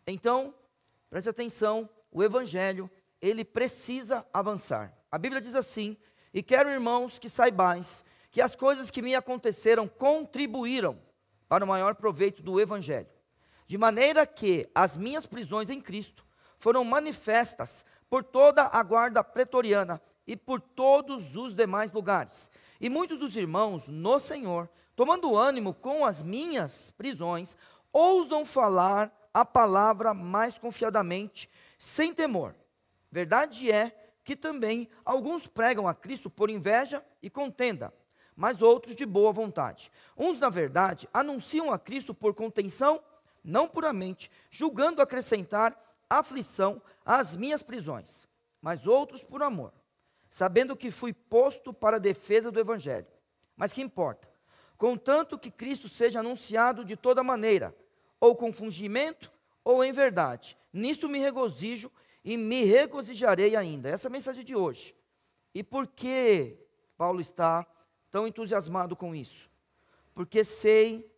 Então, preste atenção, o evangelho, ele precisa avançar. A Bíblia diz assim: e quero, irmãos, que saibais que as coisas que me aconteceram contribuíram para o maior proveito do evangelho, de maneira que as minhas prisões em Cristo foram manifestas por toda a guarda pretoriana e por todos os demais lugares. E muitos dos irmãos no Senhor, tomando ânimo com as minhas prisões, ousam falar a palavra mais confiadamente, sem temor. Verdade é que também alguns pregam a Cristo por inveja e contenda, mas outros de boa vontade. Uns, na verdade, anunciam a Cristo por contenção, não puramente, julgando acrescentar aflição às minhas prisões, mas outros por amor, sabendo que fui posto para a defesa do evangelho. Mas que importa? Contanto que Cristo seja anunciado de toda maneira, ou com fingimento, ou em verdade. Nisto me regozijo e me regozijarei ainda. Essa é a mensagem de hoje. E por que Paulo está tão entusiasmado com isso? Porque sei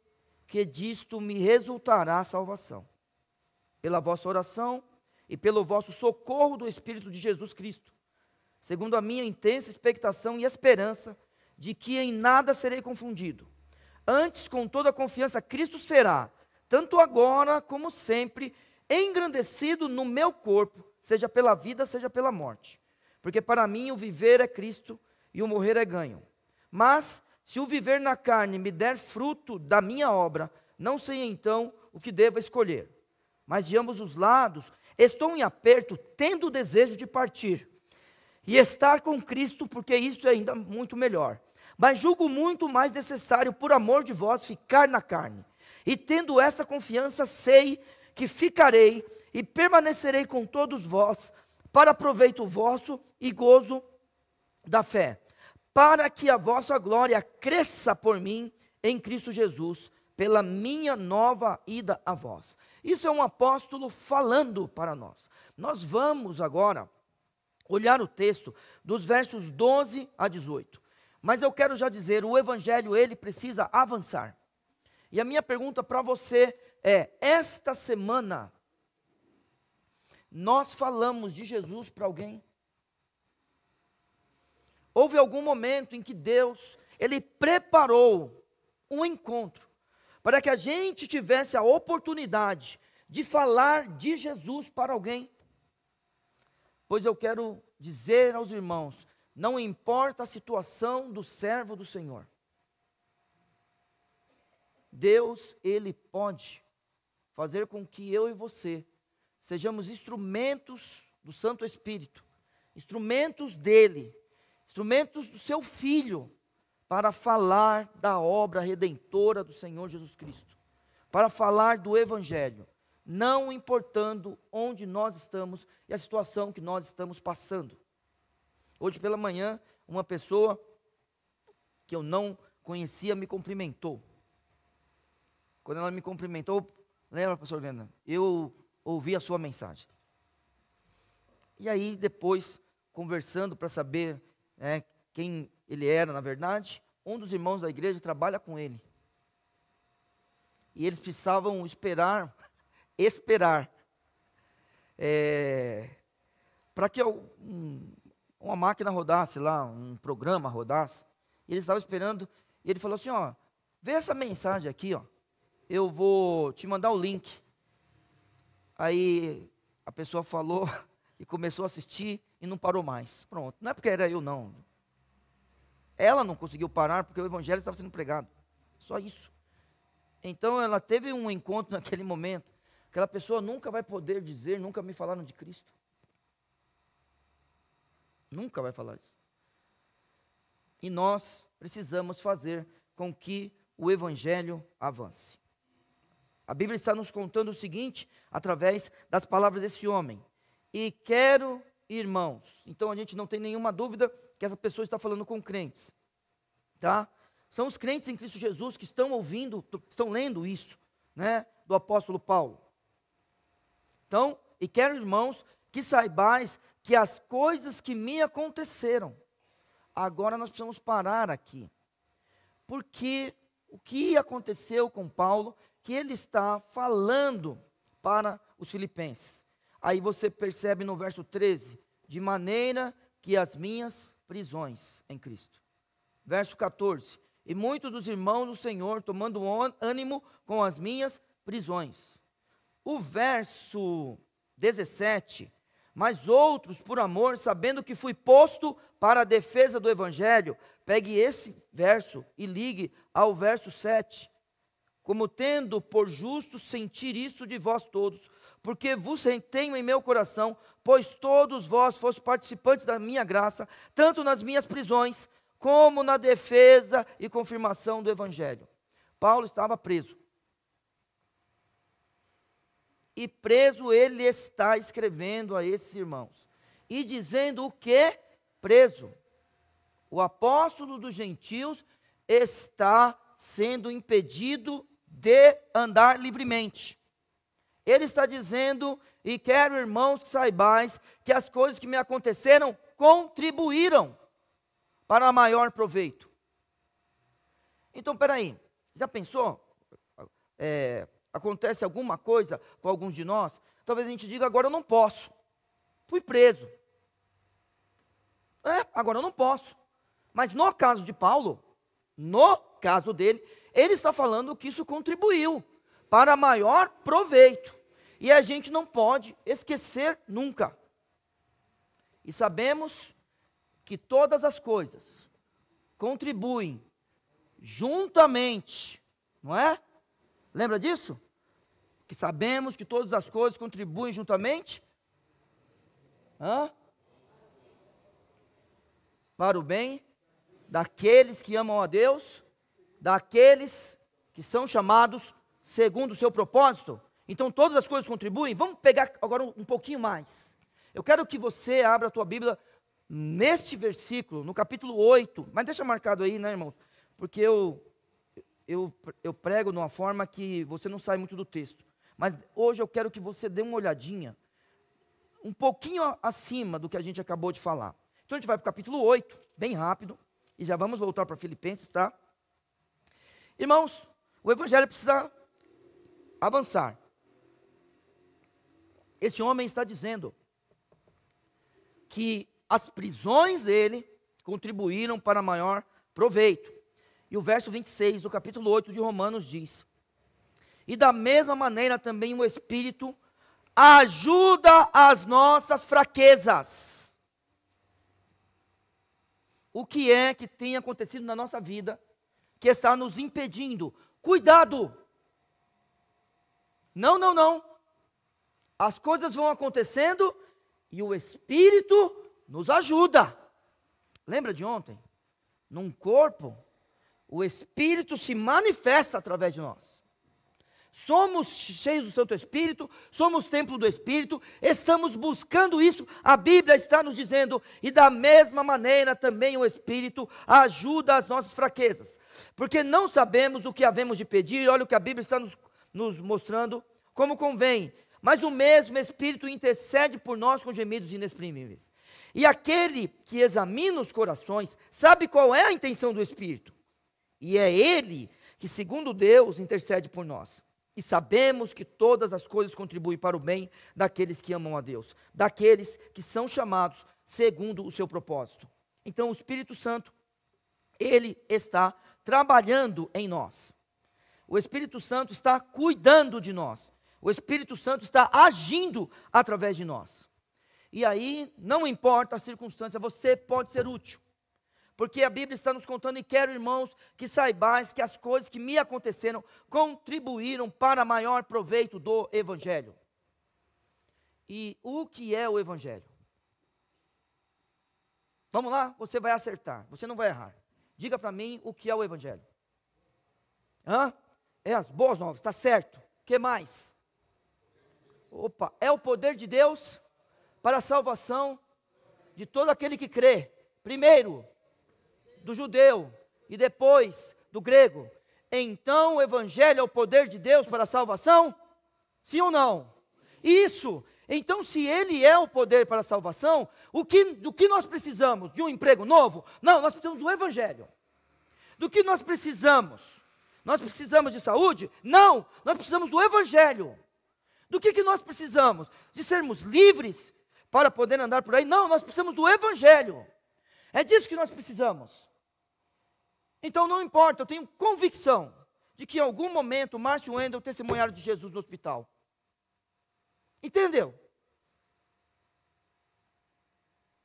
que disto me resultará a salvação, pela vossa oração e pelo vosso socorro do Espírito de Jesus Cristo, segundo a minha intensa expectação e esperança de que em nada serei confundido. Antes, com toda a confiança, Cristo será, tanto agora como sempre, engrandecido no meu corpo, seja pela vida, seja pela morte. Porque para mim o viver é Cristo e o morrer é ganho. Mas, se o viver na carne me der fruto da minha obra, não sei então o que devo escolher. Mas de ambos os lados, estou em aperto, tendo o desejo de partir e estar com Cristo, porque isto é ainda muito melhor. Mas julgo muito mais necessário, por amor de vós, ficar na carne. E tendo essa confiança, sei que ficarei e permanecerei com todos vós, para proveito vosso e gozo da fé, para que a vossa glória cresça por mim em Cristo Jesus, pela minha nova ida a vós. Isso é um apóstolo falando para nós. Nós vamos agora olhar o texto dos versos 12 a 18. Mas eu quero já dizer, o evangelho, ele precisa avançar. E a minha pergunta para você é: esta semana, nós falamos de Jesus para alguém? Houve algum momento em que Deus, ele preparou um encontro, para que a gente tivesse a oportunidade de falar de Jesus para alguém? Pois eu quero dizer aos irmãos, não importa a situação do servo do Senhor, Deus, ele pode fazer com que eu e você sejamos instrumentos do Santo Espírito, instrumentos dele, instrumentos do seu Filho, para falar da obra redentora do Senhor Jesus Cristo, para falar do Evangelho, não importando onde nós estamos e a situação que nós estamos passando. Hoje pela manhã, uma pessoa que eu não conhecia me cumprimentou. Quando ela me cumprimentou, lembra, pastor Venda? Eu ouvi a sua mensagem. E aí depois, conversando para saber quem ele era, na verdade, um dos irmãos da igreja trabalha com ele. E eles precisavam esperar, para que uma máquina rodasse lá, um programa rodasse. E eles estavam esperando, e ele falou assim, ó, vê essa mensagem aqui, ó, eu vou te mandar o link. Aí a pessoa falou e começou a assistir e não parou mais. Pronto, não é porque era eu não. Ela não conseguiu parar porque o evangelho estava sendo pregado. Só isso. Então ela teve um encontro naquele momento. Aquela pessoa nunca vai poder dizer, nunca me falaram de Cristo. Nunca vai falar isso. E nós precisamos fazer com que o evangelho avance. A Bíblia está nos contando o seguinte, através das palavras desse homem. E quero, irmãos. Então a gente não tem nenhuma dúvida que essa pessoa está falando com crentes. Tá? São os crentes em Cristo Jesus que estão ouvindo, estão lendo isso, né, do apóstolo Paulo. Então, e quero, irmãos, que saibais que as coisas que me aconteceram, agora nós precisamos parar aqui. Porque o que aconteceu com Paulo, que ele está falando para os filipenses. Aí você percebe no verso 13, de maneira que as minhas prisões em Cristo. Verso 14, e muitos dos irmãos do Senhor tomando ânimo com as minhas prisões. O verso 17, mas outros por amor, sabendo que fui posto para a defesa do evangelho. Pegue esse verso e ligue ao verso 7. Como tendo por justo sentir isto de vós todos, porque vos tenho em meu coração, pois todos vós fostes participantes da minha graça, tanto nas minhas prisões, como na defesa e confirmação do evangelho. Paulo estava preso. E preso ele está escrevendo a esses irmãos. E dizendo o que? Preso. O apóstolo dos gentios está sendo impedido de andar livremente. Ele está dizendo, e quero, irmãos, que saibais que as coisas que me aconteceram contribuíram para maior proveito. Então, peraí, já pensou? Acontece alguma coisa com alguns de nós, talvez a gente diga, agora eu não posso, fui preso. Agora eu não posso. Mas no caso de Paulo, no caso dele, ele está falando que isso contribuiu para maior proveito. E a gente não pode esquecer nunca. E sabemos que todas as coisas contribuem juntamente, não é? Lembra disso? Que sabemos que todas as coisas contribuem juntamente para o bem daqueles que amam a Deus, daqueles que são chamados segundo o seu propósito. Então todas as coisas contribuem. Vamos pegar agora um pouquinho mais. Eu quero que você abra a tua Bíblia neste versículo, no capítulo 8, mas deixa marcado aí, né, irmãos? Porque eu prego de uma forma que você não sai muito do texto. Mas hoje eu quero que você dê uma olhadinha, um pouquinho acima do que a gente acabou de falar. Então a gente vai para o capítulo 8, bem rápido, e já vamos voltar para Filipenses, tá? Irmãos, o evangelho precisa avançar. Este homem está dizendo que as prisões dele contribuíram para maior proveito. E o verso 26 do capítulo 8 de Romanos diz: e da mesma maneira também o Espírito ajuda as nossas fraquezas. O que é que tem acontecido na nossa vida que está nos impedindo? Cuidado! Não. As coisas vão acontecendo e o Espírito nos ajuda. Lembra de ontem? Num corpo, o Espírito se manifesta através de nós. Somos cheios do Santo Espírito, somos templo do Espírito, estamos buscando isso, a Bíblia está nos dizendo, e da mesma maneira também o Espírito ajuda as nossas fraquezas, porque não sabemos o que havemos de pedir. Olha o que a Bíblia está nos mostrando, como convém, mas o mesmo Espírito intercede por nós com gemidos inexprimíveis. E aquele que examina os corações, sabe qual é a intenção do Espírito, e é Ele que, segundo Deus, intercede por nós. E sabemos que todas as coisas contribuem para o bem daqueles que amam a Deus, daqueles que são chamados segundo o seu propósito. Então o Espírito Santo, Ele está trabalhando em nós. O Espírito Santo está cuidando de nós. O Espírito Santo está agindo através de nós. E aí, não importa a circunstância, você pode ser útil. Porque a Bíblia está nos contando, e quero, irmãos, que saibais que as coisas que me aconteceram contribuíram para maior proveito do Evangelho. E o que é o Evangelho? Vamos lá? Você vai acertar, você não vai errar. Diga para mim o que é o Evangelho. É as boas novas, está certo. O que mais? É o poder de Deus para a salvação de todo aquele que crê. Primeiro, do judeu e depois do grego. Então o Evangelho é o poder de Deus para a salvação? Sim ou não? Isso. Então, se Ele é o poder para a salvação, do que nós precisamos? De um emprego novo? Não, nós precisamos do Evangelho. Do que nós precisamos? Nós precisamos de saúde? Não, nós precisamos do Evangelho. Do que nós precisamos? De sermos livres para poder andar por aí? Não, nós precisamos do Evangelho. É disso que nós precisamos. Então não importa, eu tenho convicção de que em algum momento Márcio e Wendel testemunharam de Jesus no hospital. Entendeu?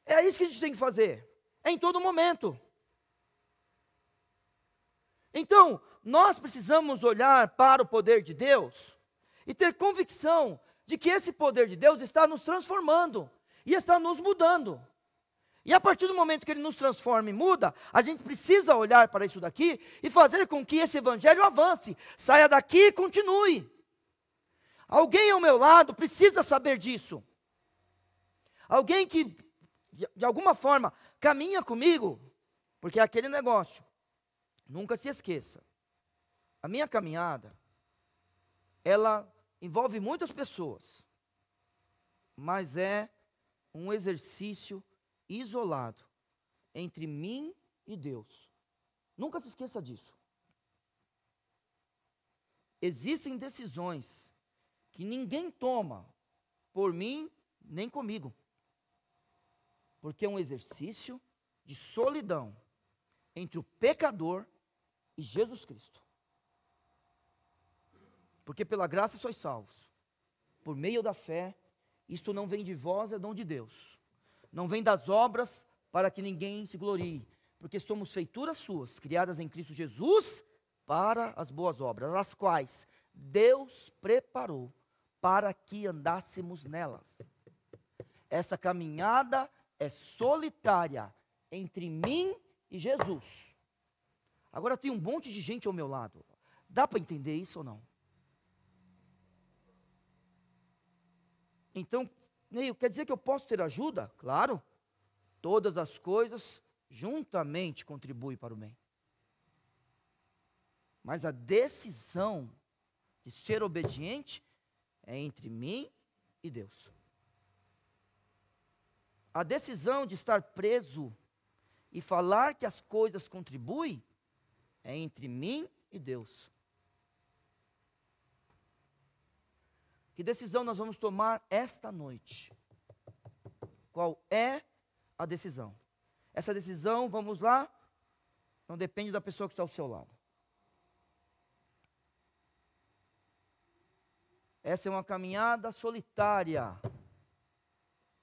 É isso que a gente tem que fazer. É em todo momento. Então, nós precisamos olhar para o poder de Deus e ter convicção de que esse poder de Deus está nos transformando e está nos mudando. E a partir do momento que Ele nos transforma e muda, a gente precisa olhar para isso daqui e fazer com que esse evangelho avance, saia daqui e continue. Alguém ao meu lado precisa saber disso. Alguém que, de alguma forma, caminha comigo, porque é aquele negócio. Nunca se esqueça, a minha caminhada, ela envolve muitas pessoas, mas é um exercício isolado entre mim e Deus. Nunca se esqueça disso. Existem decisões que ninguém toma por mim nem comigo, porque é um exercício de solidão entre o pecador e Jesus Cristo. Porque pela graça sois salvos, por meio da fé. Isto não vem de vós, é dom de Deus. Não vem das obras, para que ninguém se glorie, porque somos feituras suas, criadas em Cristo Jesus, para as boas obras, as quais Deus preparou para que andássemos nelas. Essa caminhada é solitária entre mim e Jesus. Agora tem um monte de gente ao meu lado. Dá para entender isso ou não? Então, Neil, quer dizer que eu posso ter ajuda? Claro. Todas as coisas juntamente contribuem para o bem. Mas a decisão de ser obediente é entre mim e Deus. A decisão de estar preso e falar que as coisas contribuem é entre mim e Deus. Que decisão nós vamos tomar esta noite? Qual é a decisão? Essa decisão, vamos lá, não depende da pessoa que está ao seu lado. Essa é uma caminhada solitária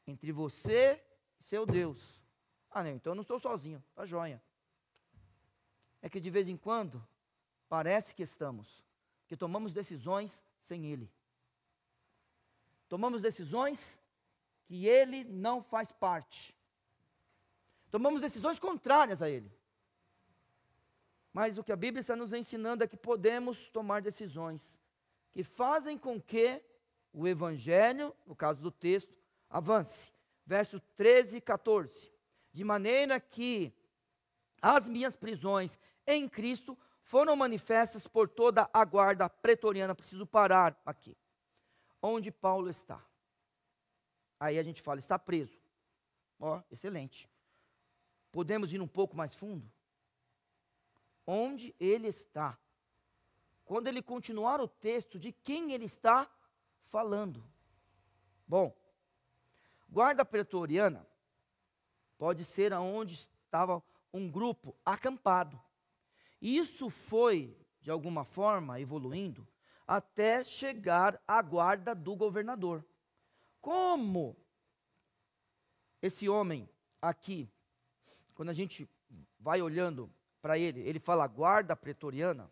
entre você e seu Deus. Ah, não, então eu não estou sozinho, tá joia. É que de vez em quando, parece que estamos, que tomamos decisões sem Ele. Tomamos decisões que Ele não faz parte. Tomamos decisões contrárias a Ele. Mas o que a Bíblia está nos ensinando é que podemos tomar decisões que fazem com que o Evangelho, no caso do texto, avance. Verso 13 e 14. De maneira que as minhas prisões em Cristo foram manifestas por toda a guarda pretoriana. Preciso parar aqui. Onde Paulo está? Aí a gente fala, está preso. Ó, excelente. Podemos ir um pouco mais fundo? Onde ele está? Quando ele continuar o texto, de quem ele está falando? Bom, guarda pretoriana pode ser aonde estava um grupo acampado. Isso foi, de alguma forma, evoluindo até chegar à guarda do governador. Como esse homem aqui, quando a gente vai olhando para ele, ele fala guarda pretoriana,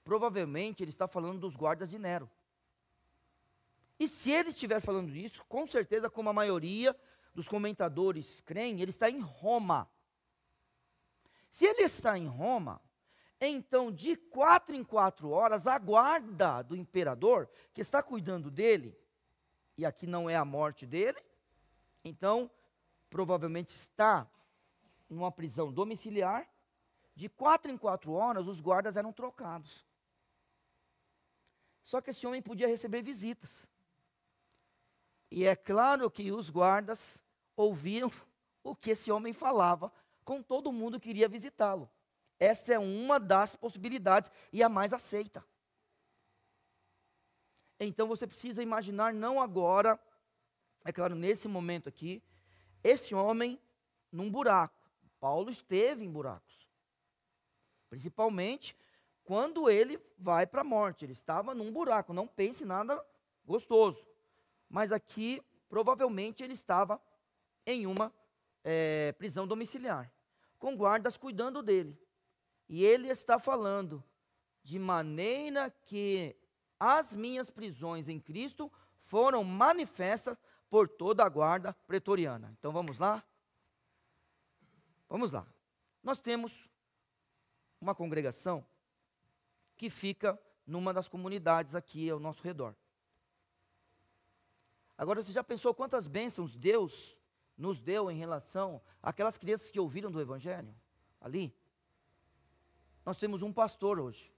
provavelmente ele está falando dos guardas de Nero. E se ele estiver falando disso, com certeza, como a maioria dos comentadores creem, ele está em Roma. Se ele está em Roma, então de 4 em 4 horas, a guarda do imperador, que está cuidando dele, e aqui não é a morte dele, então provavelmente está numa prisão domiciliar. De 4 em 4 horas, os guardas eram trocados. Só que esse homem podia receber visitas. E é claro que os guardas ouviam o que esse homem falava com todo mundo que iria visitá-lo. Essa é uma das possibilidades e a mais aceita. Então você precisa imaginar, não agora, é claro, nesse momento aqui, esse homem num buraco. Paulo esteve em buracos. Principalmente quando ele vai para a morte. Ele estava num buraco, não pense em nada gostoso. Mas aqui, provavelmente, ele estava em uma prisão domiciliar, com guardas cuidando dele. E ele está falando, de maneira que as minhas prisões em Cristo foram manifestas por toda a guarda pretoriana. Então vamos lá? Vamos lá. Nós temos uma congregação que fica numa das comunidades aqui ao nosso redor. Agora, você já pensou quantas bênçãos Deus nos deu em relação àquelas crianças que ouviram do Evangelho? Ali. Nós temos um pastor hoje.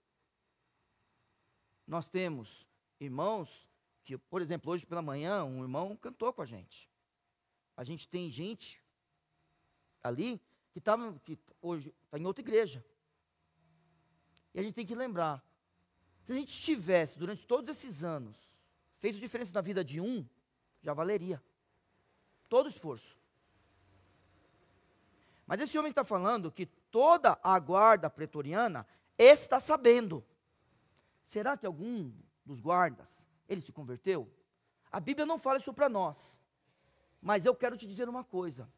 Nós temos irmãos que, por exemplo, hoje pela manhã, um irmão cantou com a gente. A gente tem gente ali que hoje está em outra igreja. E a gente tem que lembrar, se a gente tivesse, durante todos esses anos, feito diferença na vida de um, já valeria. Todo esforço. Mas esse homem está falando que toda a guarda pretoriana está sabendo. Será que algum dos guardas, ele se converteu? A Bíblia não fala isso para nós. Mas eu quero te dizer uma coisa.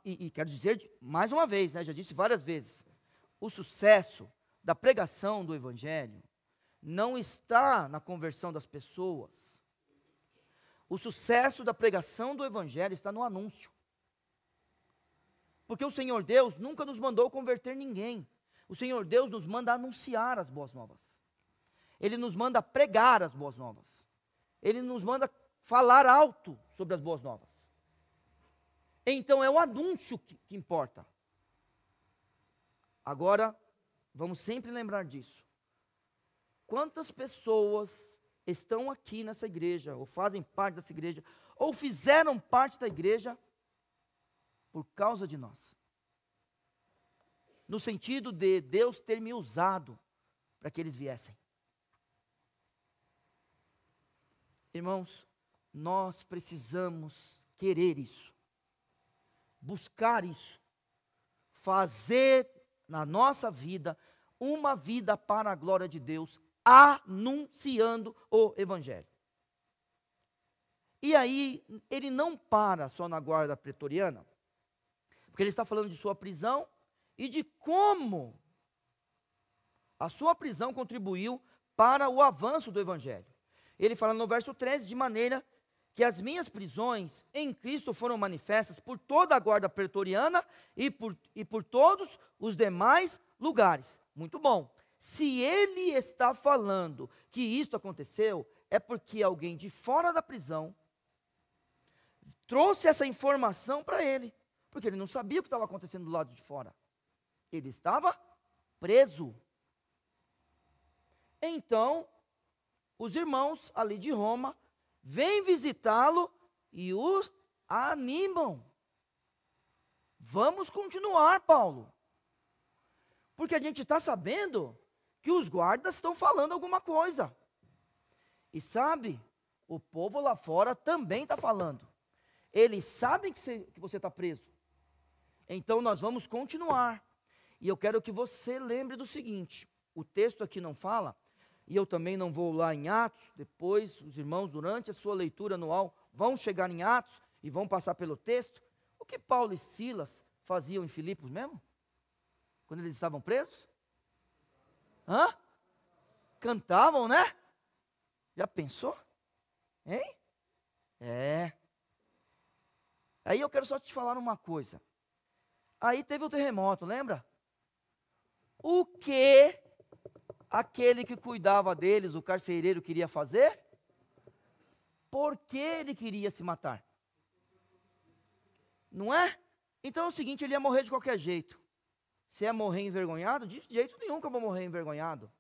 E quero dizer mais uma vez, já disse várias vezes. O sucesso da pregação do Evangelho não está na conversão das pessoas. O sucesso da pregação do Evangelho está no anúncio. Porque o Senhor Deus nunca nos mandou converter ninguém. O Senhor Deus nos manda anunciar as boas novas. Ele nos manda pregar as boas novas. Ele nos manda falar alto sobre as boas novas. Então é o anúncio que importa. Agora, vamos sempre lembrar disso. Quantas pessoas estão aqui nessa igreja, ou fazem parte dessa igreja, ou fizeram parte da igreja por causa de nós? No sentido de Deus ter me usado para que eles viessem. Irmãos, nós precisamos querer isso, buscar isso, fazer na nossa vida uma vida para a glória de Deus, anunciando o Evangelho. E aí, ele não para só na guarda pretoriana, porque ele está falando de sua prisão e de como a sua prisão contribuiu para o avanço do Evangelho. Ele fala no verso 13, de maneira que as minhas prisões em Cristo foram manifestas por toda a guarda pretoriana e por todos os demais lugares. Muito bom. Se ele está falando que isto aconteceu, é porque alguém de fora da prisão trouxe essa informação para ele, porque ele não sabia o que estava acontecendo do lado de fora. Ele estava preso. Então, os irmãos ali de Roma vêm visitá-lo e o animam. Vamos continuar, Paulo. Porque a gente está sabendo que os guardas estão falando alguma coisa. E sabe, o povo lá fora também está falando. Eles sabem que você está preso. Então nós vamos continuar. E eu quero que você lembre do seguinte: o texto aqui não fala, e eu também não vou lá em Atos. Depois os irmãos, durante a sua leitura anual, vão chegar em Atos e vão passar pelo texto. O que Paulo e Silas faziam em Filipos mesmo? Quando eles estavam presos? Cantavam, né? Já pensou? Hein? Aí eu quero só te falar uma coisa. Aí teve o terremoto, lembra? O que aquele que cuidava deles, o carcereiro, queria fazer? Por que ele queria se matar? Não é? Então é o seguinte, ele ia morrer de qualquer jeito. Se é morrer envergonhado, de jeito nenhum que eu vou morrer envergonhado.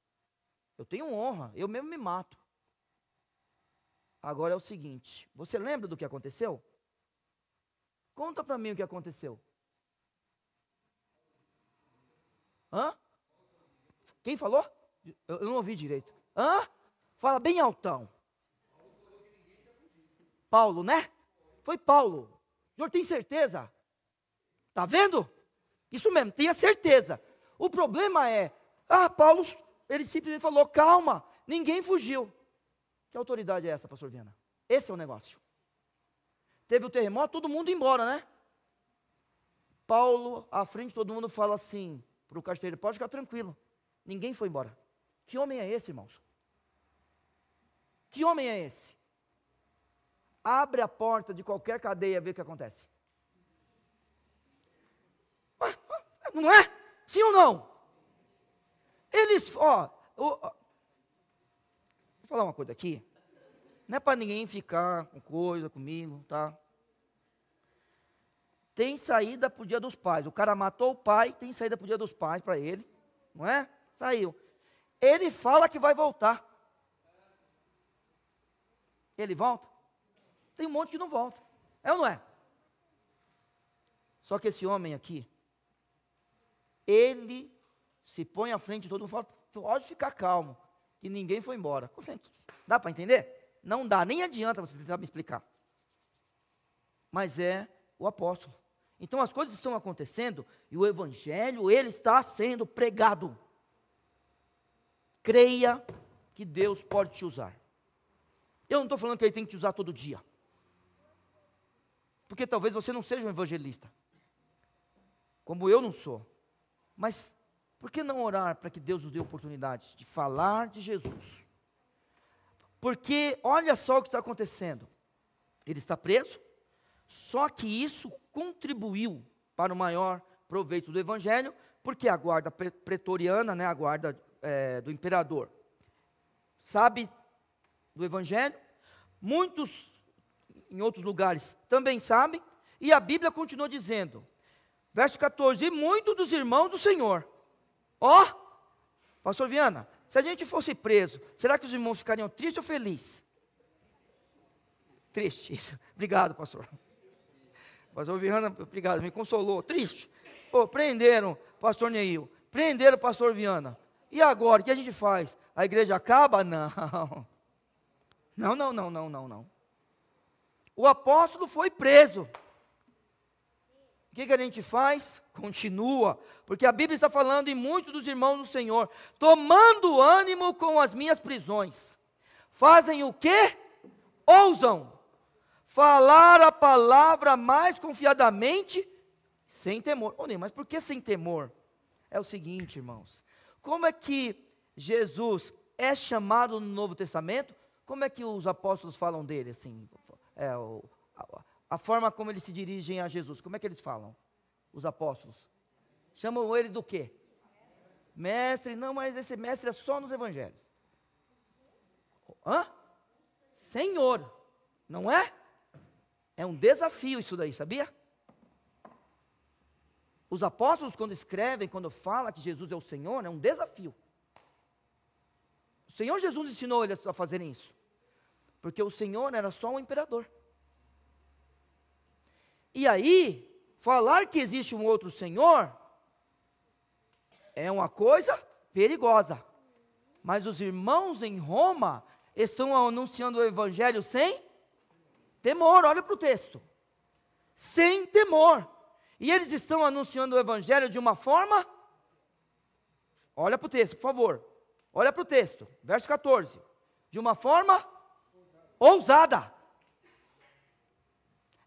Eu tenho honra, eu mesmo me mato. Agora é o seguinte, você lembra do que aconteceu? Conta para mim o que aconteceu. Quem falou? Eu não ouvi direito. Fala bem altão. Paulo, né? Foi Paulo. O senhor tem certeza? Está vendo? Isso mesmo, tenha certeza. O problema é, Paulo, ele simplesmente falou, calma, ninguém fugiu. Que autoridade é essa, pastor Viana? Esse é o negócio. Teve o terremoto, todo mundo embora, né? Paulo, à frente, todo mundo fala assim, para o carcereiro, pode ficar tranquilo, ninguém foi embora. Que homem é esse, irmãos? Que homem é esse? Abre a porta de qualquer cadeia e vê o que acontece. Não é? Sim ou não? Eles, vou falar uma coisa aqui, não é para ninguém ficar com coisa comigo, tá? Tem saída para o dia dos pais. O cara matou o pai, tem saída para o dia dos pais para ele, não é? Saiu. Ele fala que vai voltar. Ele volta? Tem um monte que não volta. É ou não é? Só que esse homem aqui, ele se põe à frente de todo mundo e fala, pode ficar calmo, que ninguém foi embora. Como é que dá para entender? Não dá, nem adianta você tentar me explicar. Mas é o apóstolo. Então as coisas estão acontecendo e o evangelho, ele está sendo pregado. Creia que Deus pode te usar. Eu não estou falando que ele tem que te usar todo dia. Porque talvez você não seja um evangelista. Como eu não sou. Mas por que não orar para que Deus nos dê a oportunidade de falar de Jesus? Porque olha só o que está acontecendo. Ele está preso, só que isso contribuiu para o maior proveito do evangelho, porque a guarda pretoriana, né, a guarda do imperador, sabe do evangelho, muitos em outros lugares também sabem, e a Bíblia continua dizendo, verso 14, e muitos dos irmãos do Senhor, pastor Viana, se a gente fosse preso, será que os irmãos ficariam tristes ou felizes? Triste, obrigado pastor. Pastor Viana, obrigado, me consolou, triste. Prenderam pastor Neil, prenderam pastor Viana, e agora, o que a gente faz? A igreja acaba? Não. Não. O apóstolo foi preso. O que a gente faz? Continua, porque a Bíblia está falando em muitos dos irmãos do Senhor, tomando ânimo com as minhas prisões. Fazem o quê? Ousam falar a palavra mais confiadamente, sem temor. Mas por que sem temor? É o seguinte, irmãos, como é que Jesus é chamado no Novo Testamento? Como é que os apóstolos falam dele, assim, a forma como eles se dirigem a Jesus, como é que eles falam, os apóstolos? Chamam ele do quê? Mestre, não, mas esse mestre é só nos evangelhos. Senhor, não é? É um desafio isso daí, sabia? Os apóstolos quando escrevem, quando falam que Jesus é o Senhor, é um desafio. O Senhor Jesus ensinou eles a fazerem isso. Porque o Senhor era só um imperador. E aí, falar que existe um outro Senhor, é uma coisa perigosa. Mas os irmãos em Roma estão anunciando o Evangelho sem temor, olha para o texto. Sem temor. E eles estão anunciando o Evangelho de uma forma, olha para o texto, por favor. Olha para o texto, verso 14. De uma forma ousada.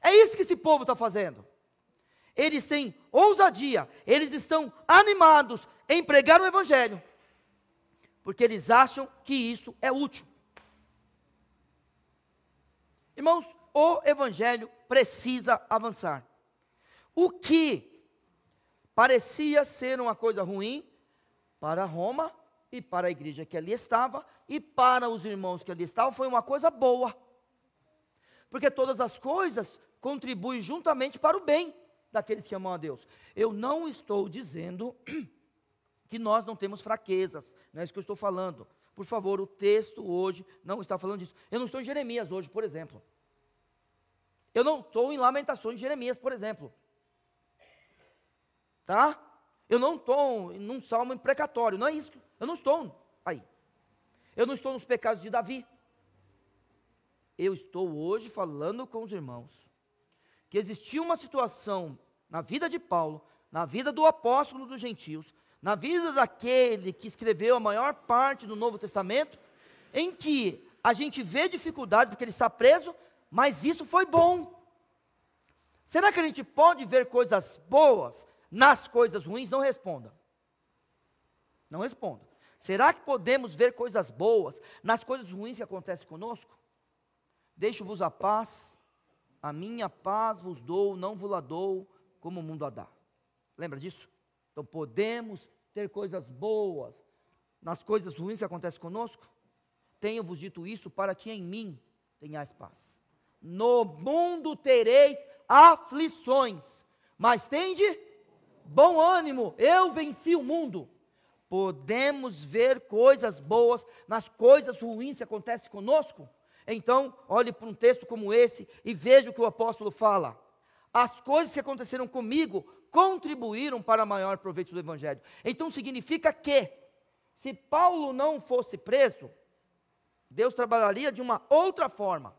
É isso que esse povo está fazendo. Eles têm ousadia, eles estão animados em pregar o Evangelho, porque eles acham que isso é útil. Irmãos, o Evangelho precisa avançar. O que parecia ser uma coisa ruim para Roma e para a igreja que ali estava e para os irmãos que ali estavam, foi uma coisa boa. Porque todas as coisas contribuem juntamente para o bem daqueles que amam a Deus. Eu não estou dizendo que nós não temos fraquezas, não é isso que eu estou falando. Por favor, o texto hoje não está falando disso. Eu não estou em Jeremias hoje, por exemplo. Eu não estou em Lamentações de Jeremias, por exemplo. Tá? Eu não estou num salmo imprecatório, não é isso. Eu não estou aí. Eu não estou nos pecados de Davi. eu estou hoje falando com os irmãos que existia uma situação na vida de Paulo, na vida do apóstolo dos gentios, na vida daquele que escreveu a maior parte do Novo Testamento, em que a gente vê dificuldade porque ele está preso, mas isso foi bom. Será que a gente pode ver coisas boas nas coisas ruins? Não responda. Não responda. Será que podemos ver coisas boas nas coisas ruins que acontecem conosco? Deixo-vos a paz, a minha paz vos dou, não vos la dou como o mundo a dá. Lembra disso? Então podemos ter coisas boas nas coisas ruins que acontecem conosco? Tenho-vos dito isso para que em mim tenhais paz. No mundo tereis aflições, mas tende bom ânimo, eu venci o mundo. Podemos ver coisas boas nas coisas ruins que acontecem conosco? Então, olhe para um texto como esse e veja o que o apóstolo fala. As coisas que aconteceram comigo contribuíram para maior proveito do evangelho. Então significa que, se Paulo não fosse preso, Deus trabalharia de uma outra forma.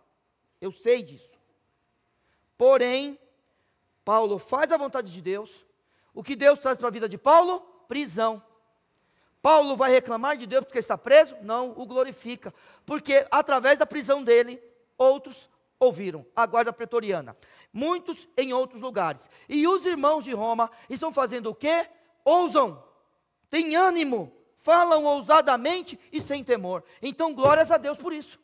Eu sei disso. Porém, Paulo faz a vontade de Deus. O que Deus traz para a vida de Paulo? Prisão. Paulo vai reclamar de Deus porque está preso? Não, o glorifica. Porque através da prisão dele, outros ouviram a guarda pretoriana. Muitos em outros lugares. E os irmãos de Roma estão fazendo o quê? Ousam, têm ânimo, falam ousadamente e sem temor. Então, glórias a Deus por isso.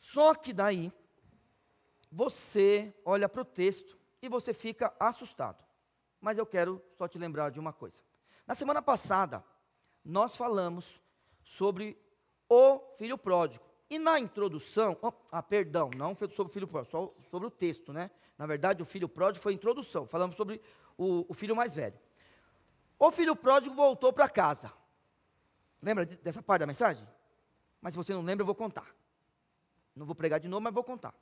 Só que daí, você olha para o texto e você fica assustado. Mas eu quero só te lembrar de uma coisa. Na semana passada, nós falamos sobre o filho pródigo. E na introdução, não foi sobre o filho pródigo, só sobre o texto, né? Na verdade, o filho pródigo foi a introdução. Falamos sobre o filho mais velho. O filho pródigo voltou para casa. Lembra dessa parte da mensagem? Mas se você não lembra, eu vou contar. Não vou pregar de novo, mas vou contar.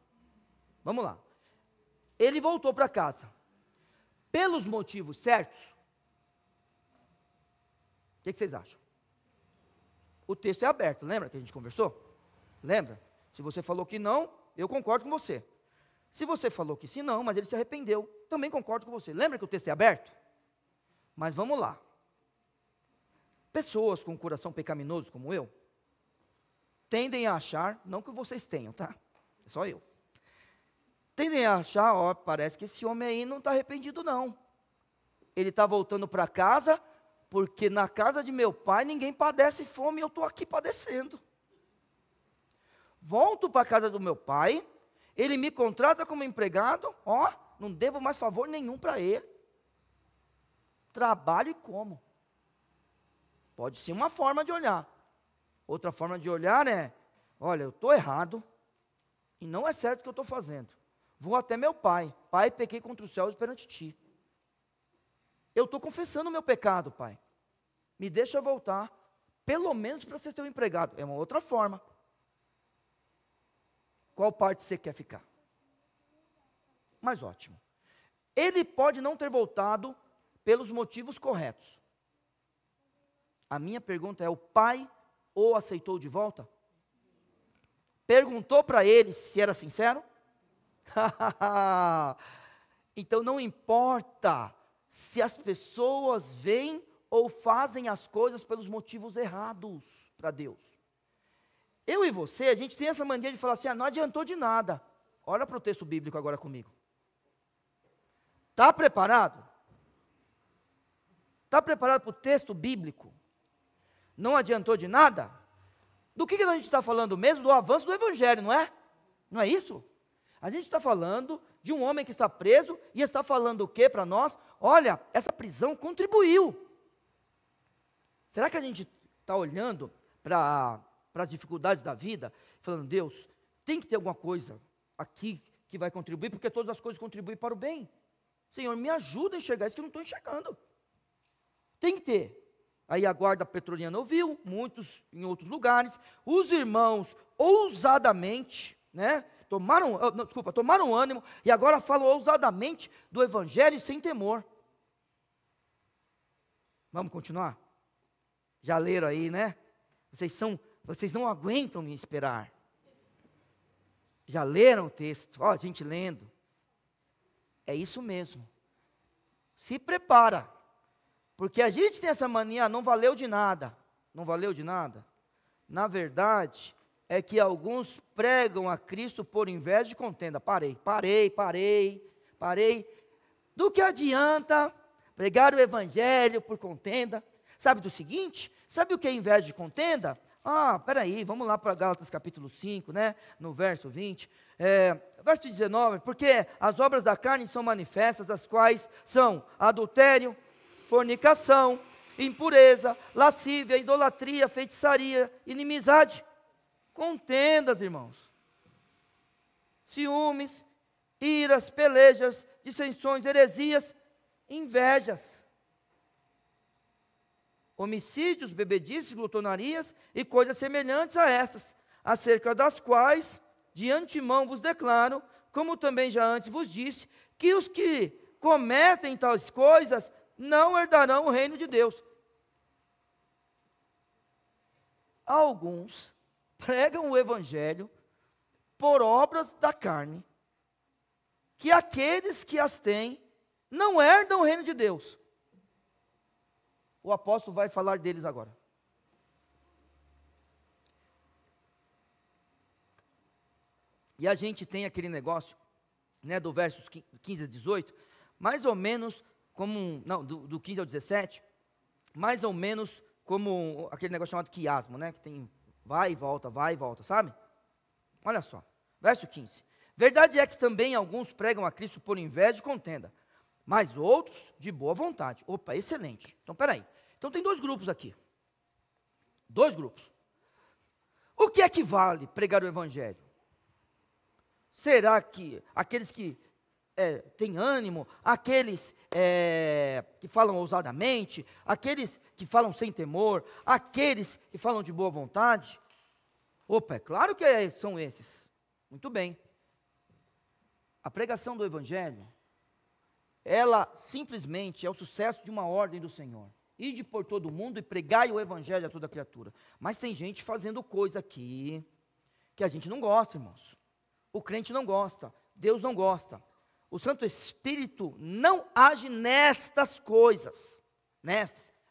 Vamos lá. Ele voltou para casa. Pelos motivos certos. O que vocês acham? O texto é aberto, lembra que a gente conversou? Lembra? Se você falou que não, eu concordo com você. Se você falou que sim, não, mas ele se arrependeu, também concordo com você. Lembra que o texto é aberto? Mas vamos lá. Pessoas com coração pecaminoso como eu, tendem a achar, não que vocês tenham, tá? É só eu. Tendem a achar, parece que esse homem aí não está arrependido não. Ele está voltando para casa, porque na casa de meu pai ninguém padece fome e eu estou aqui padecendo. Volto para a casa do meu pai, ele me contrata como empregado, não devo mais favor nenhum para ele. Trabalho e como. Pode ser uma forma de olhar. Outra forma de olhar é, olha, eu estou errado, e não é certo o que eu estou fazendo. Vou até meu pai. Pai, pequei contra os céus perante ti. Eu estou confessando o meu pecado, pai. Me deixa voltar, pelo menos para ser teu empregado. É uma outra forma. Qual parte você quer ficar? Mas ótimo. Ele pode não ter voltado pelos motivos corretos. A minha pergunta é, o pai o aceitou de volta? Perguntou para ele se era sincero? Então não importa se as pessoas veem ou fazem as coisas pelos motivos errados para Deus. Eu e você, a gente tem essa mania de falar assim, não adiantou de nada. Olha para o texto bíblico agora comigo. Está preparado? Está preparado para o texto bíblico? Não adiantou de nada? Do que a gente está falando mesmo? Do avanço do evangelho, não é? Não é isso? A gente está falando de um homem que está preso e está falando o que para nós? Olha, essa prisão contribuiu. Será que a gente está olhando para as dificuldades da vida, falando, Deus, tem que ter alguma coisa aqui que vai contribuir, porque todas as coisas contribuem para o bem. Senhor, me ajuda a enxergar isso que eu não estou enxergando. Tem que ter. Aí a guarda pretoriana ouviu, muitos em outros lugares, os irmãos ousadamente, né? Tomaram ânimo e agora falam ousadamente do evangelho sem temor. Vamos continuar? Já leram aí, né? Vocês são Vocês não aguentam me esperar. Já leram o texto? Ó, a gente lendo. É isso mesmo. Se prepara. Porque a gente tem essa mania, não valeu de nada. Não valeu de nada? Na verdade, é que alguns pregam a Cristo por inveja e contenda. Parei. Do que adianta pregar o evangelho por contenda? Sabe do seguinte? Sabe o que é inveja e contenda? Peraí, vamos lá para Gálatas capítulo 5, né? No verso 20. Verso 19, porque as obras da carne são manifestas, as quais são adultério, fornicação, impureza, lascívia, idolatria, feitiçaria, inimizade, contendas, irmãos, ciúmes, iras, pelejas, dissensões, heresias, invejas, homicídios, bebedices, glutonarias e coisas semelhantes a essas, acerca das quais de antemão vos declaro, como também já antes vos disse, que os que cometem tais coisas não herdarão o reino de Deus. Alguns pregam o evangelho por obras da carne, que aqueles que as têm não herdam o reino de Deus. O apóstolo vai falar deles agora. E a gente tem aquele negócio, né, do versos 15 a 18, mais ou menos como, do 15 ao 17, mais ou menos como aquele negócio chamado quiasmo, né, que tem vai e volta, sabe? Olha só, verso 15. Verdade é que também alguns pregam a Cristo por inveja e contenda, mas outros de boa vontade. Opa, excelente. Então, peraí. Então tem dois grupos aqui. Dois grupos. O que é que vale pregar o evangelho? Será que aqueles que têm ânimo, aqueles que falam ousadamente, aqueles que falam sem temor, aqueles que falam de boa vontade? Opa, é claro que são esses. Muito bem. A pregação do evangelho, ela simplesmente é o sucesso de uma ordem do Senhor. Ide por todo mundo e pregai o evangelho a toda criatura. Mas tem gente fazendo coisa aqui que a gente não gosta, irmãos. O crente não gosta, Deus não gosta. O Santo Espírito não age nestas coisas.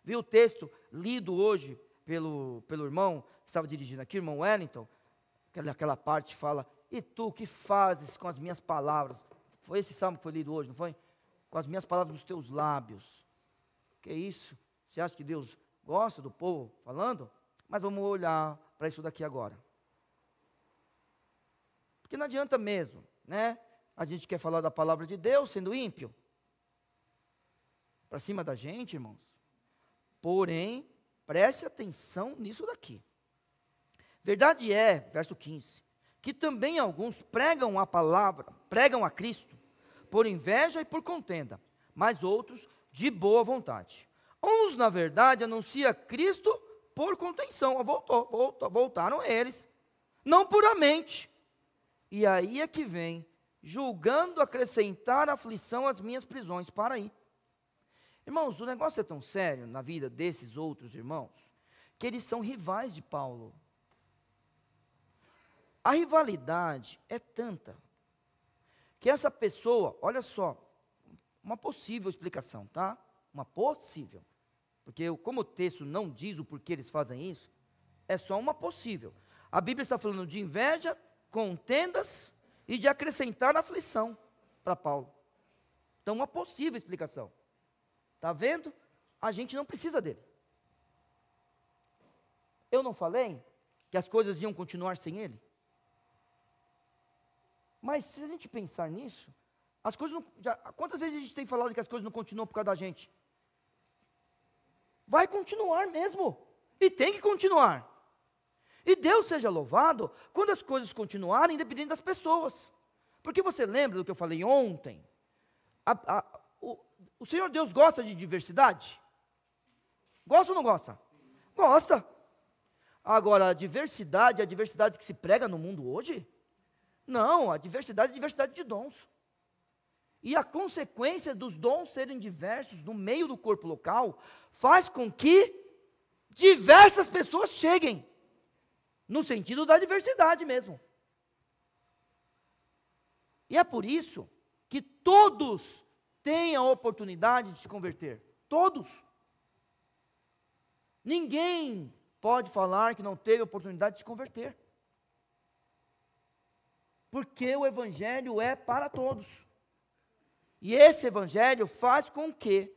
Viu o texto lido hoje pelo irmão que estava dirigindo aqui, irmão Wellington? Aquela parte fala, e tu que fazes com as minhas palavras? Foi esse salmo que foi lido hoje, não foi? Com as minhas palavras nos teus lábios. Que isso? Você acha que Deus gosta do povo falando? Mas vamos olhar para isso daqui agora. Porque não adianta mesmo, né? A gente quer falar da palavra de Deus sendo ímpio. Para cima da gente, irmãos. Porém, preste atenção nisso daqui. Verdade é, verso 15, que também alguns pregam a palavra, pregam a Cristo, por inveja e por contenda, mas outros de boa vontade. Uns, na verdade, anunciam Cristo por contenção. Voltaram eles. Não puramente. E aí é que vem, julgando acrescentar aflição às minhas prisões. Para aí. Irmãos, o negócio é tão sério na vida desses outros irmãos, que eles são rivais de Paulo. A rivalidade é tanta, que essa pessoa, olha só, uma possível explicação, tá? Uma possível. Porque como o texto não diz o porquê eles fazem isso, é só uma possível. A Bíblia está falando de inveja, contendas e de acrescentar aflição para Paulo. Então, uma possível explicação. Está vendo? A gente não precisa dele. Eu não falei que as coisas iam continuar sem ele? Mas se a gente pensar nisso, as coisas não, quantas vezes a gente tem falado que as coisas não continuam por causa da gente? Vai continuar mesmo. E tem que continuar. E Deus seja louvado quando as coisas continuarem, independente das pessoas. Porque você lembra do que eu falei ontem? O Senhor Deus gosta de diversidade? Gosta ou não gosta? Gosta. Agora, a diversidade que se prega no mundo hoje? Não, a diversidade é a diversidade de dons. E a consequência dos dons serem diversos no meio do corpo local faz com que diversas pessoas cheguem. no sentido da diversidade mesmo. E é por isso que todos têm a oportunidade de se converter. Todos. Ninguém pode falar que não teve oportunidade de se converter. Porque o Evangelho é para todos. E esse Evangelho faz com que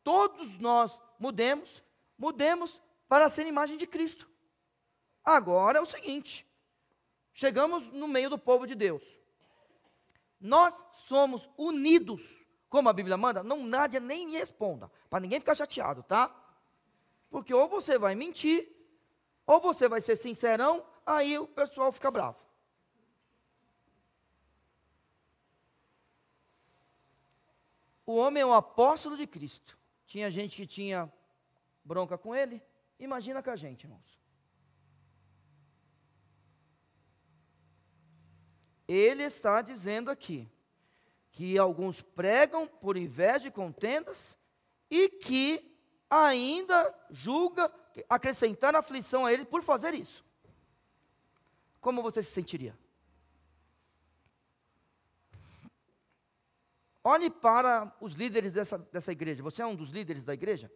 todos nós mudemos para ser a imagem de Cristo. Agora é o seguinte, chegamos no meio do povo de Deus. Nós somos unidos, como a Bíblia manda, não Nádia nem me responda, para ninguém ficar chateado, tá? Porque ou você vai mentir, ou você vai ser sincerão, aí o pessoal fica bravo. O homem é um apóstolo de Cristo. Tinha gente que tinha bronca com ele, imagina com a gente, irmãos. Ele está dizendo aqui, que alguns pregam por inveja e contendas, e que ainda julga acrescentar aflição a ele por fazer isso. Como você se sentiria? Olhe para os líderes dessa igreja. Você é um dos líderes da igreja?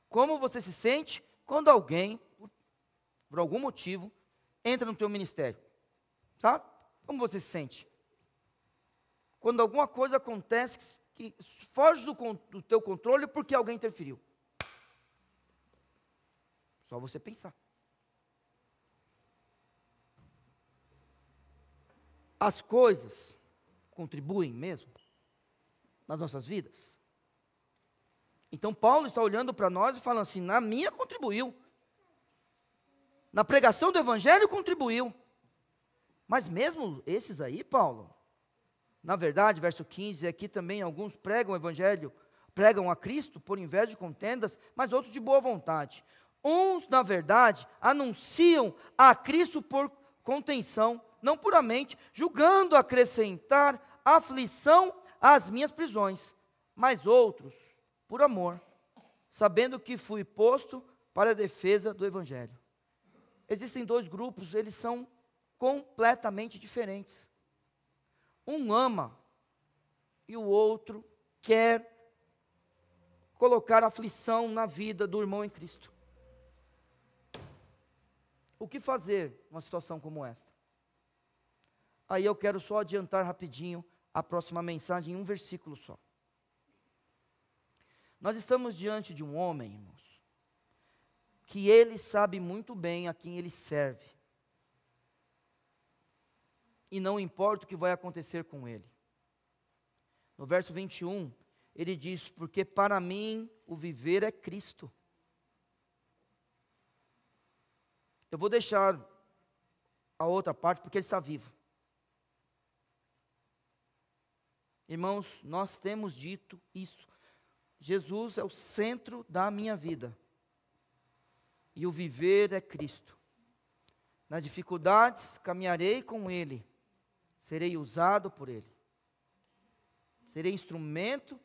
Como você se sente quando alguém, por algum motivo, entra no teu ministério? Sabe? Como você se sente? Quando alguma coisa acontece que foge do teu controle porque alguém interferiu. Só você pensar. As coisas contribuem mesmo nas nossas vidas? Então Paulo está olhando para nós e falando assim, na minha contribuiu. Na pregação do evangelho contribuiu. Mas mesmo esses aí, Paulo, na verdade, verso 15, aqui também alguns pregam o evangelho, pregam a Cristo por inveja e contendas, mas outros de boa vontade. Uns, na verdade, anunciam a Cristo por contenção, não puramente, julgando acrescentar aflição às minhas prisões, mas outros, por amor, sabendo que fui posto para a defesa do evangelho. Existem dois grupos, eles são completamente diferentes. Um ama e o outro quer colocar aflição na vida do irmão em Cristo. O que fazer numa situação como esta? Aí eu quero só adiantar rapidinho a próxima mensagem em um versículo só. Nós estamos diante de um homem, irmãos, que ele sabe muito bem a quem ele serve. E não importa o que vai acontecer com ele. No verso 21, ele diz, porque para mim o viver é Cristo. Eu vou deixar a outra parte porque ele está vivo. Irmãos, nós temos dito isso. Jesus é o centro da minha vida. E o viver é Cristo. Nas dificuldades, caminharei com Ele. Serei usado por Ele. Serei instrumento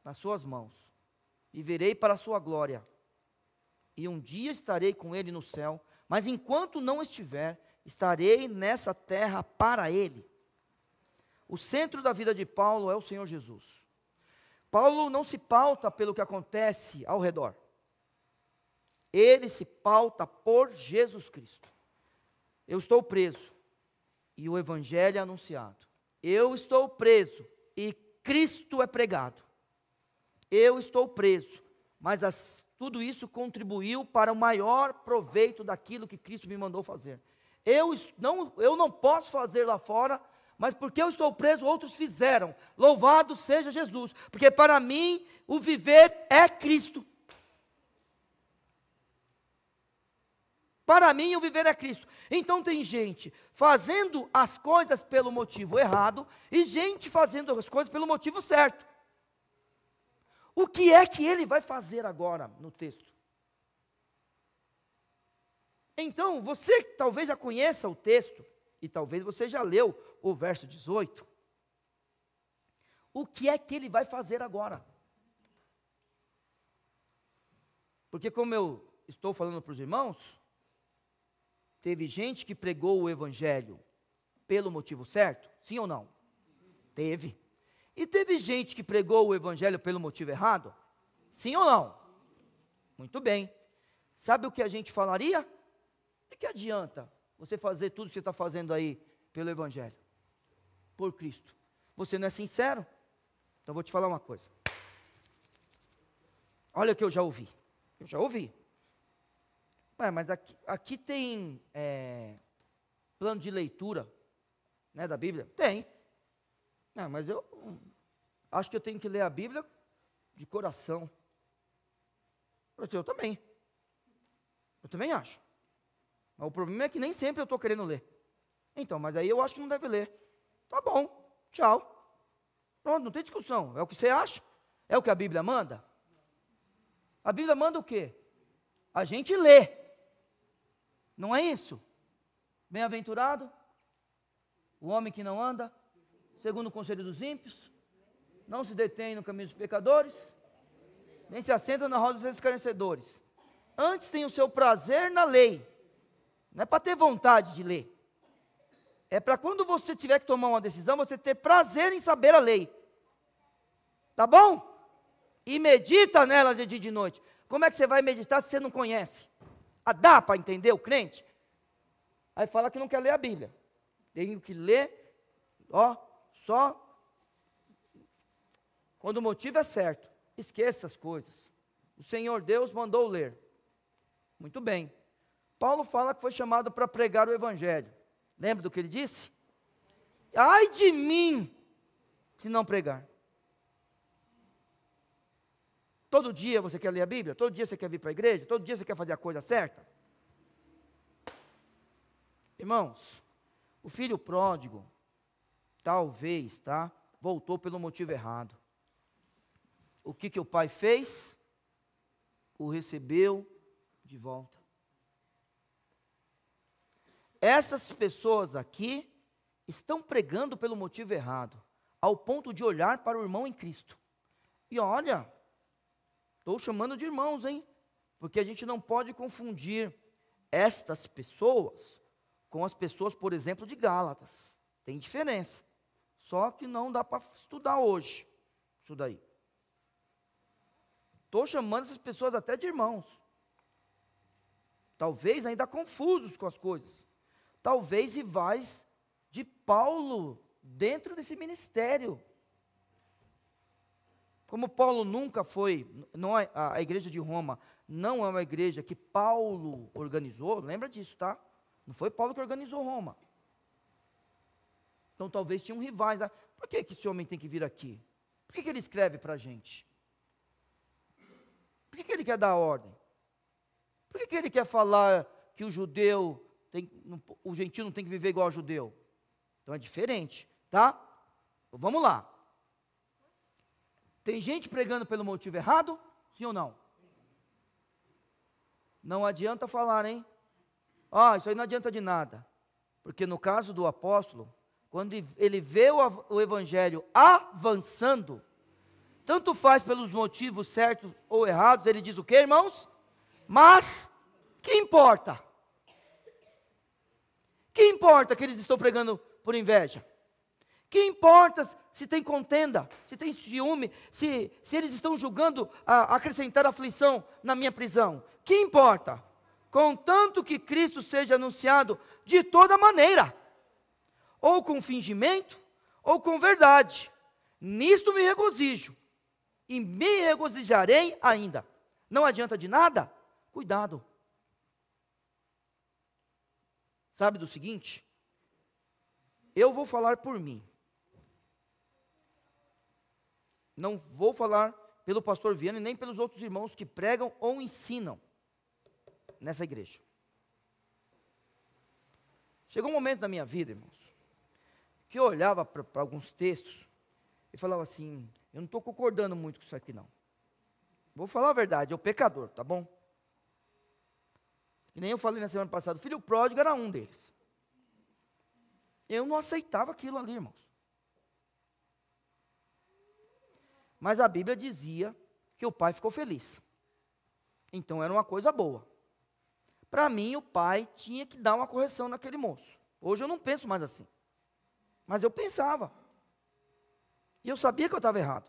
nas suas mãos. Viverei para a sua glória. E um dia estarei com Ele no céu. Mas enquanto não estiver, estarei nessa terra para Ele. O centro da vida de Paulo é o Senhor Jesus. Paulo não se pauta pelo que acontece ao redor. Ele se pauta por Jesus Cristo. Eu estou preso e o evangelho é anunciado. Eu estou preso e Cristo é pregado. Eu estou preso, mas tudo isso contribuiu para o maior proveito daquilo que Cristo me mandou fazer. Eu não posso fazer lá fora, mas porque eu estou preso, outros fizeram. Louvado seja Jesus, porque para mim o viver é Cristo. Para mim o viver é Cristo. Então tem gente fazendo as coisas pelo motivo errado e gente fazendo as coisas pelo motivo certo. O que é que ele vai fazer agora no texto? Então, você talvez já conheça o texto, e talvez você já leu o verso 18. O que é que ele vai fazer agora? Porque como eu estou falando para os irmãos, Teve gente que pregou o evangelho pelo motivo certo? Sim ou não? Teve. E teve gente que pregou o evangelho pelo motivo errado? Sim ou não? Muito bem. Sabe o que a gente falaria? O que adianta você fazer tudo que você está fazendo aí pelo evangelho? Por Cristo. Você não é sincero? Então vou te falar uma coisa. Olha o que eu já ouvi. Eu já ouvi. Mas aqui tem plano de leitura, né, da Bíblia? Tem. Não, mas eu acho que eu tenho que ler a Bíblia de coração. Eu também. Eu também acho. Mas o problema é que nem sempre eu estou querendo ler. Então, mas aí eu acho que não deve ler. Tá bom, tchau. Pronto, não tem discussão. É o que você acha? É o que a Bíblia manda? A Bíblia manda o quê? A gente lê. Não é isso? Bem-aventurado o homem que não anda segundo o conselho dos ímpios, não se detém no caminho dos pecadores, nem se assenta na roda dos escarnecedores. Antes tem o seu prazer na lei. Não é para ter vontade de ler. É para quando você tiver que tomar uma decisão, você ter prazer em saber a lei. Tá bom? E medita nela de dia e de noite. Como é que você vai meditar se você não conhece? Dá para entender o crente? Aí fala que não quer ler a Bíblia. Tenho que ler, só quando o motivo é certo. Esqueça as coisas. O Senhor Deus mandou ler. Muito bem. Paulo fala que foi chamado para pregar o Evangelho. Lembra do que ele disse? Ai de mim, se não pregar. Todo dia você quer ler a Bíblia? Todo dia você quer vir para a igreja? Todo dia você quer fazer a coisa certa? Irmãos, o filho pródigo, talvez, voltou pelo motivo errado. O que o pai fez? O recebeu de volta. Essas pessoas aqui estão pregando pelo motivo errado, ao ponto de olhar para o irmão em Cristo. E olha, estou chamando de irmãos, hein? Porque a gente não pode confundir estas pessoas com as pessoas, por exemplo, de Gálatas. Tem diferença. Só que não dá para estudar hoje isso daí. Estou chamando essas pessoas até de irmãos. Talvez ainda confusos com as coisas. Talvez rivais de Paulo dentro desse ministério. Como Paulo nunca foi, a igreja de Roma não é uma igreja que Paulo organizou, lembra disso, tá? Não foi Paulo que organizou Roma. Então talvez tinham rivais. Por que esse homem tem que vir aqui? Por que ele escreve para a gente? Por que ele quer dar ordem? Por que ele quer falar que o judeu, o gentio não tem que viver igual ao judeu? Então é diferente, tá? Então, vamos lá. Tem gente pregando pelo motivo errado? Sim ou não? Não adianta falar, hein? Isso aí não adianta de nada. Porque no caso do apóstolo, quando ele vê o evangelho avançando, tanto faz pelos motivos certos ou errados, ele diz o quê, irmãos? Mas, que importa? Que importa que eles estão pregando por inveja? Que importa se tem contenda, se tem ciúme, se eles estão julgando acrescentar aflição na minha prisão? Que importa? Contanto que Cristo seja anunciado de toda maneira, ou com fingimento, ou com verdade. Nisto me regozijo, e me regozijarei ainda. Não adianta de nada? Cuidado. Sabe do seguinte? Eu vou falar por mim. Não vou falar pelo pastor Viana e nem pelos outros irmãos que pregam ou ensinam nessa igreja. Chegou um momento na minha vida, irmãos, que eu olhava para alguns textos e falava assim, eu não estou concordando muito com isso aqui não. Vou falar a verdade, é o pecador, tá bom? E nem eu falei na semana passada, o filho pródigo era um deles. Eu não aceitava aquilo ali, irmãos. Mas a Bíblia dizia que o pai ficou feliz. Então era uma coisa boa. Para mim, o pai tinha que dar uma correção naquele moço. Hoje eu não penso mais assim. Mas eu pensava. E eu sabia que eu estava errado.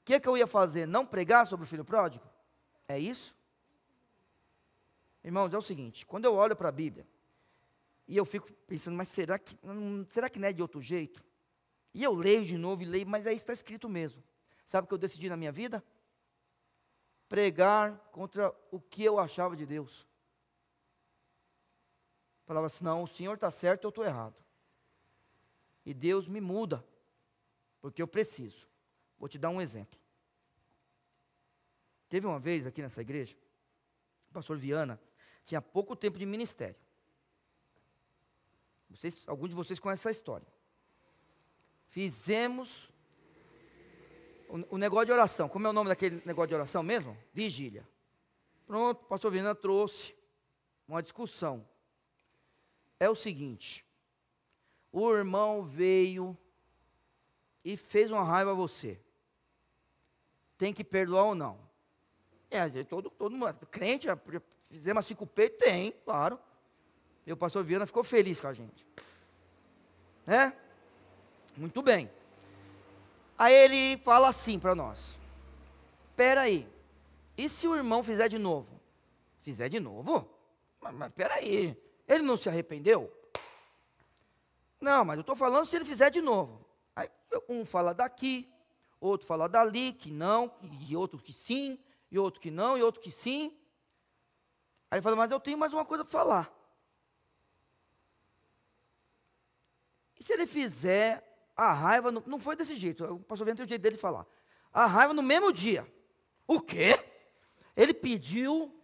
O que eu ia fazer? Não pregar sobre o filho pródigo? É isso? Irmãos, é o seguinte, quando eu olho para a Bíblia, e eu fico pensando, mas será que não é de outro jeito? E eu leio de novo e leio, mas aí está escrito mesmo. Sabe o que eu decidi na minha vida? Pregar contra o que eu achava de Deus. Falava assim, não, o Senhor está certo, eu estou errado. E Deus me muda, porque eu preciso. Vou te dar um exemplo. Teve uma vez aqui nessa igreja, o pastor Viana tinha pouco tempo de ministério. Alguns de vocês conhecem essa história. Fizemos o negócio de oração. Como é o nome daquele negócio de oração mesmo? Vigília. Pronto, o pastor Viana trouxe uma discussão. É o seguinte, o irmão veio e fez uma raiva a você. Tem que perdoar ou não? Todo mundo, crente, fizemos assim com o peito? Tem, claro. E o pastor Viana ficou feliz com a gente. Né? Muito bem. Aí ele fala assim para nós. Espera aí. E se o irmão fizer de novo? Fizer de novo? Mas espera aí. Ele não se arrependeu? Não, mas eu estou falando se ele fizer de novo. Aí um fala daqui, outro fala dali, que não, e outro que sim, e outro que não, e outro que sim. Aí ele fala, mas eu tenho mais uma coisa para falar. E se ele fizer a raiva, não foi desse jeito, o pastor Viana tem o jeito dele de falar. A raiva no mesmo dia. O quê? Ele pediu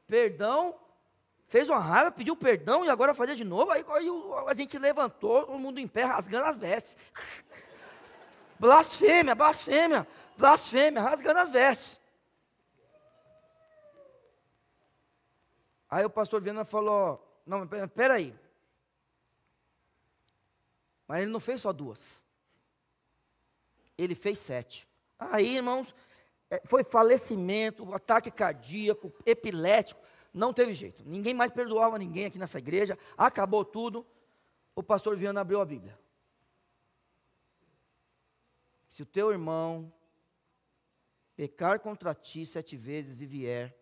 perdão, fez uma raiva, pediu perdão e agora fazer de novo. Aí a gente levantou, todo mundo em pé, rasgando as vestes. Blasfêmia, blasfêmia, blasfêmia, rasgando as vestes. Aí o pastor Viana falou, não, espera aí. Mas ele não fez só 2. Ele fez 7. Aí, irmãos, foi falecimento, ataque cardíaco, epilético, não teve jeito. Ninguém mais perdoava ninguém aqui nessa igreja, acabou tudo. O pastor Viana abriu a Bíblia. Se o teu irmão pecar contra ti 7 vezes e vier,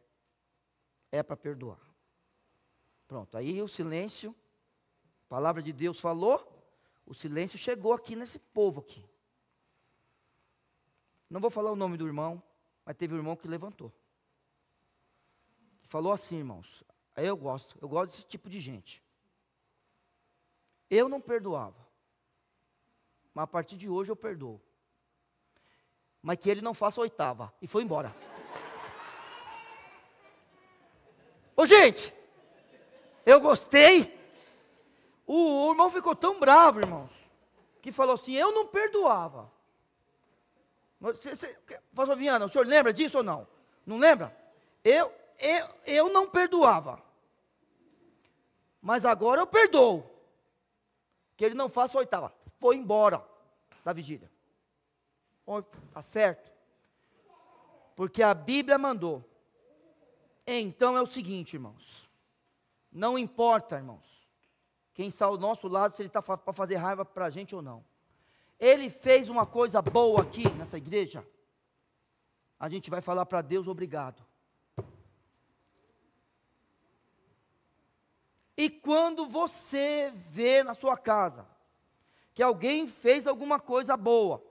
é para perdoar. Pronto, aí o silêncio, a palavra de Deus falou, o silêncio chegou aqui nesse povo aqui. Não vou falar o nome do irmão, mas teve um irmão que levantou. Falou assim, irmãos, aí eu gosto desse tipo de gente. Eu não perdoava, mas a partir de hoje eu perdoo. Mas que ele não faça 8ª, e foi embora. Ô gente, eu gostei. O irmão ficou tão bravo, irmãos, que falou assim, eu não perdoava. Pastor Viana, o senhor lembra disso ou não? Não lembra? Eu não perdoava. Mas agora eu perdoo. Que ele não faça 8ª. Foi embora da vigília. Está certo? Porque a Bíblia mandou. Então é o seguinte, irmãos. Não importa, irmãos, quem está ao nosso lado, se ele está para fazer raiva para a gente ou não. Ele fez uma coisa boa aqui nessa igreja. A gente vai falar para Deus obrigado. E quando você vê na sua casa que alguém fez alguma coisa boa,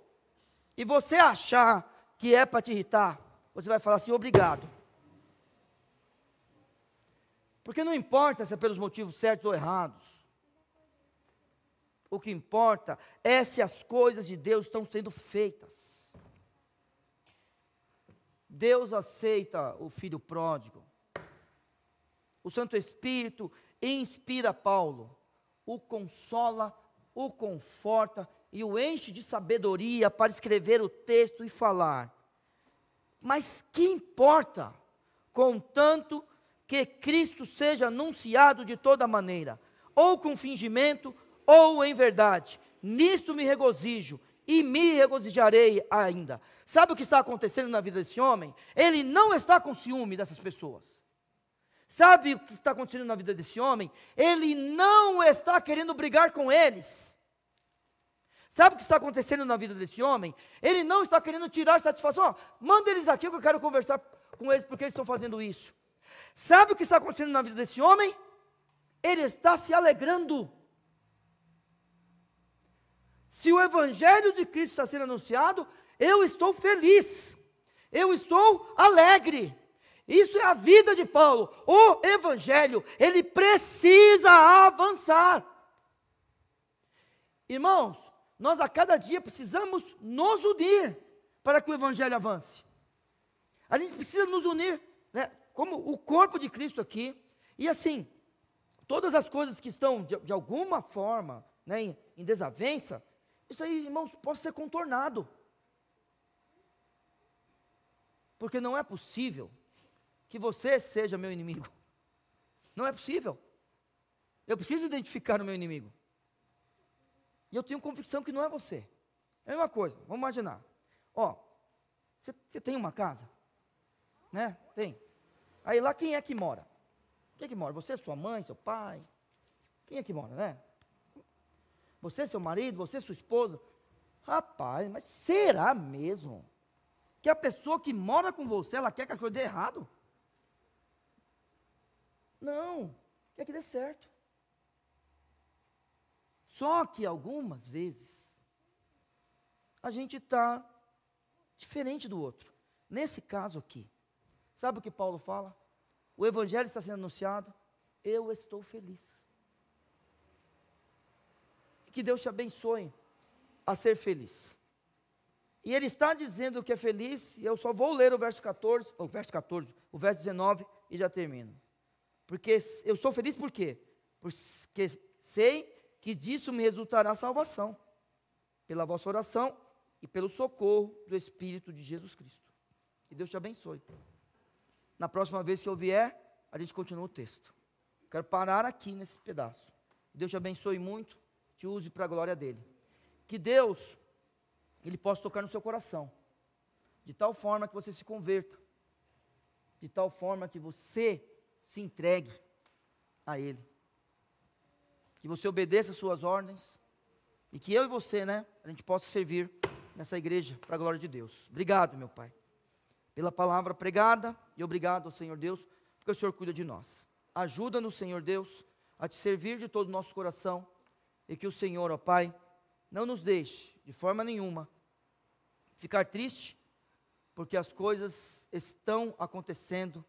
e você achar que é para te irritar, você vai falar assim, obrigado. Porque não importa se é pelos motivos certos ou errados. O que importa é se as coisas de Deus estão sendo feitas. Deus aceita o filho pródigo. O Santo Espírito inspira Paulo, o consola, o conforta e o enche de sabedoria para escrever o texto e falar. Mas que importa, contanto que Cristo seja anunciado de toda maneira, ou com fingimento, ou em verdade. Nisto me regozijo, e me regozijarei ainda. Sabe o que está acontecendo na vida desse homem? Ele não está com ciúme dessas pessoas. Sabe o que está acontecendo na vida desse homem? Ele não está querendo brigar com eles. Sabe o que está acontecendo na vida desse homem? Ele não está querendo tirar satisfação. Ó, manda eles aqui que eu quero conversar com eles porque eles estão fazendo isso. Sabe o que está acontecendo na vida desse homem? Ele está se alegrando. Se o Evangelho de Cristo está sendo anunciado, eu estou feliz. Eu estou alegre. Isso é a vida de Paulo. O Evangelho, ele precisa avançar. Irmãos, nós a cada dia precisamos nos unir para que o Evangelho avance. A gente precisa nos unir, né, como o corpo de Cristo aqui. E assim, todas as coisas que estão de alguma forma, né, em desavença, isso aí, irmãos, pode ser contornado. Porque não é possível que você seja meu inimigo. Não é possível. Eu preciso identificar o meu inimigo. E eu tenho convicção que não é você. É a mesma coisa, vamos imaginar. Ó, você tem uma casa? Né? Tem. Aí lá quem é que mora? Quem é que mora? Você, sua mãe, seu pai? Quem é que mora, né? Você, seu marido, você, sua esposa? Rapaz, mas será mesmo que a pessoa que mora com você, ela quer que a coisa dê errado? Não, quer que dê certo. Só que algumas vezes, a gente está diferente do outro. Nesse caso aqui, sabe o que Paulo fala? O Evangelho está sendo anunciado, eu estou feliz. Que Deus te abençoe a ser feliz. E ele está dizendo que é feliz, e eu só vou ler o verso verso 19 e já termino. Porque eu estou feliz por quê? Porque sei que disso me resultará salvação, pela vossa oração e pelo socorro do Espírito de Jesus Cristo. Que Deus te abençoe. Na próxima vez que eu vier, a gente continua o texto. Quero parar aqui nesse pedaço. Deus te abençoe muito, te use para a glória dele. Que Deus, ele possa tocar no seu coração, de tal forma que você se converta, de tal forma que você se entregue a ele, que você obedeça as suas ordens, e que eu e você, né, a gente possa servir nessa igreja para a glória de Deus. Obrigado, meu Pai, pela palavra pregada, e obrigado ao Senhor Deus, porque o Senhor cuida de nós. Ajuda-nos, Senhor Deus, a te servir de todo o nosso coração, e que o Senhor, ó Pai, não nos deixe, de forma nenhuma, ficar triste, porque as coisas estão acontecendo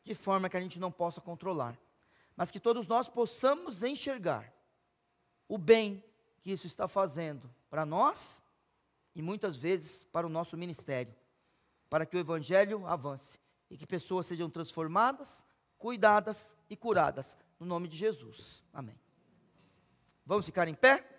de forma que a gente não possa controlar, mas que todos nós possamos enxergar o bem que isso está fazendo para nós e muitas vezes para o nosso ministério, para que o Evangelho avance e que pessoas sejam transformadas, cuidadas e curadas, no nome de Jesus. Amém. Vamos ficar em pé?